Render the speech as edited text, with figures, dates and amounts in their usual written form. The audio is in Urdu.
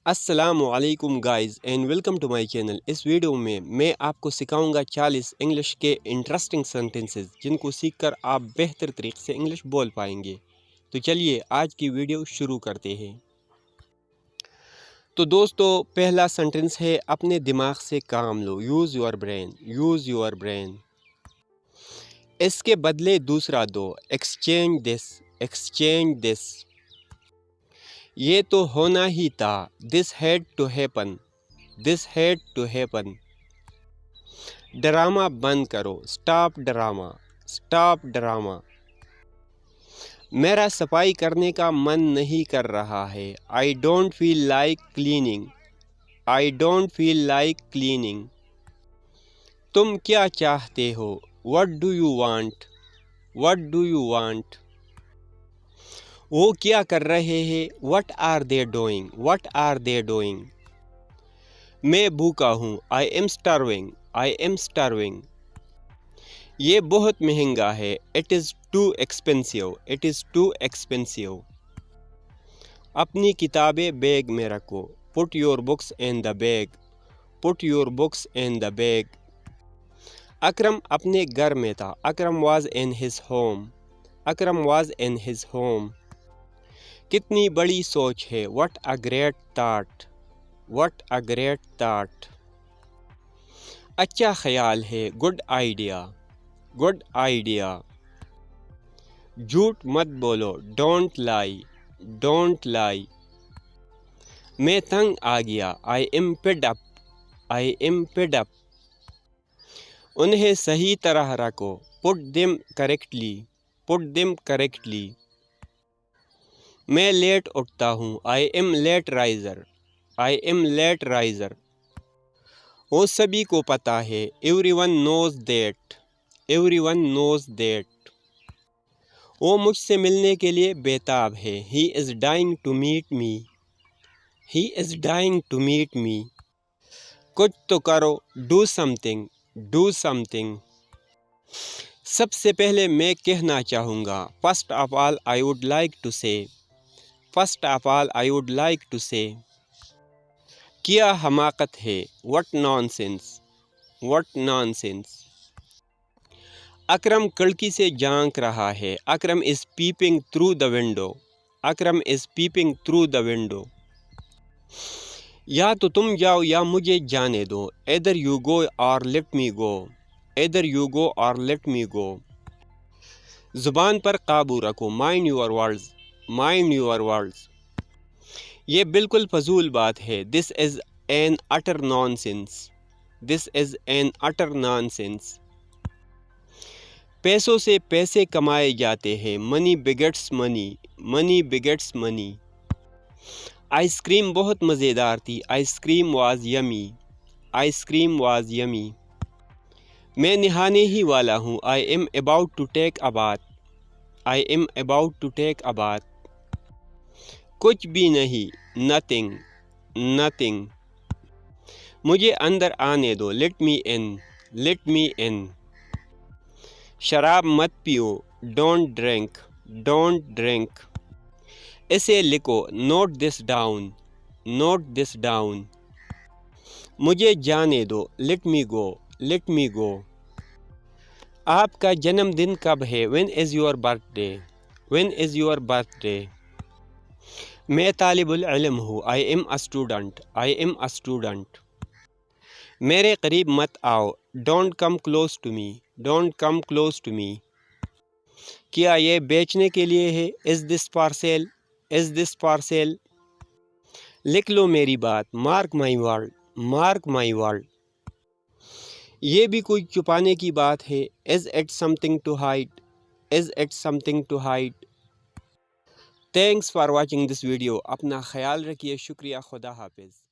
السلام علیکم guys and welcome to my channel. اس ویڈیو میں آپ کو سکھاؤں گا 40 انگلش کے انٹرسٹنگ سینٹنسز جن کو سیکھ کر آپ بہتر طریقے سے انگلش بول پائیں گے۔ تو چلیے آج کی ویڈیو شروع کرتے ہیں۔ تو دوستو پہلا سینٹنس ہے اپنے دماغ سے کام لو، use your brain, use your brain. اس کے بدلے دوسرا دو، ایکسچینج دس، ایکسچینج دس۔ یہ تو ہونا ہی تھا، this had to happen, this had to happen. Drama بند کرو، اسٹاپ ڈرامہ، اسٹاپ ڈرامہ۔ میرا صفائی کرنے کا من نہیں کر رہا ہے، I don't feel like cleaning, I don't feel like cleaning. تم کیا چاہتے ہو، what do you want, what do you want. وہ کیا کر رہے ہیں، what are they doing, what are they doing. میں بھوکا ہوں، I am starving, I am starving. یہ بہت مہنگا ہے، it is too expensive, it is too expensive. اپنی کتابیں بیگ میں رکھو، put your books in the bag, put your books in the bag. Akram اپنے گھر میں تھا، Akram was in his home, Akram was in his home. کتنی بڑی سوچ ہے، what a great thought, what a great thought. اچھا خیال ہے، گڈ آئیڈیا، گڈ آئیڈیا۔ جھوٹ مت بولو، ڈونٹ لائی، ڈونٹ لائی۔ میں تنگ آ گیا، I am fed up, I am fed up. انہیں صحیح طرح رکھو، put them correctly, put them correctly. میں لیٹ اٹھتا ہوں، I am late riser, I am late riser. وہ سبھی کو پتہ ہے، every one knows that, every one knows that. وہ مجھ سے ملنے کے لیے بےتاب ہے، he is dying to meet me, he is dying to meet me. کچھ تو کرو، do something, do something. سب سے پہلے میں کہنا چاہوں گا، first of all I would like to say, first of all I would like to say. کیا حماقت ہے، what nonsense, what nonsense. Akram کھڑکی سے جھانک رہا ہے، Akram is peeping through the window, Akram is peeping through the window. یا تو تم جاؤ یا مجھے جانے دو، either you go or let me go, either you go or let me go. زبان پر قابو رکھو، mind your words, mind your words. یہ بالکل فضول بات ہے، this is an utter nonsense, this is an utter nonsense. پیسوں سے پیسے کمائے جاتے ہیں، money begets money, money begets money. Ice cream بہت مزیدار تھی، ice cream was yummy, ice cream was yummy. میں نہانے ہی والا ہوں، I am about to take a bath, I am about to take a bath. کچھ بھی نہیں، نتھنگ، نتھنگ۔ مجھے اندر آنے دو، لیٹ می ان، لیٹ می ان۔ شراب مت پیو، ڈونٹ ڈرنک، ڈونٹ ڈرنک۔ اسے لکھو، note this down, note this down. مجھے جانے دو، لیٹ می گو، لیٹ می گو۔ آپ کا جنم دن کب ہے، when is your birthday, when is your birthday. میں طالب العلم ہوں، I am a student, I am a student. میرے قریب مت آؤ، don't come close to me, don't come close to me. کیا یہ بیچنے کے لیے ہے، is this for sale, is this for sale. لکھ لو میری بات، mark my word, mark my word. یہ بھی کوئی چھپانے کی بات ہے، is it something to hide, is it something to hide. Thanks for watching this video, اپنا خیال رکھیے، شکریہ، خدا حافظ۔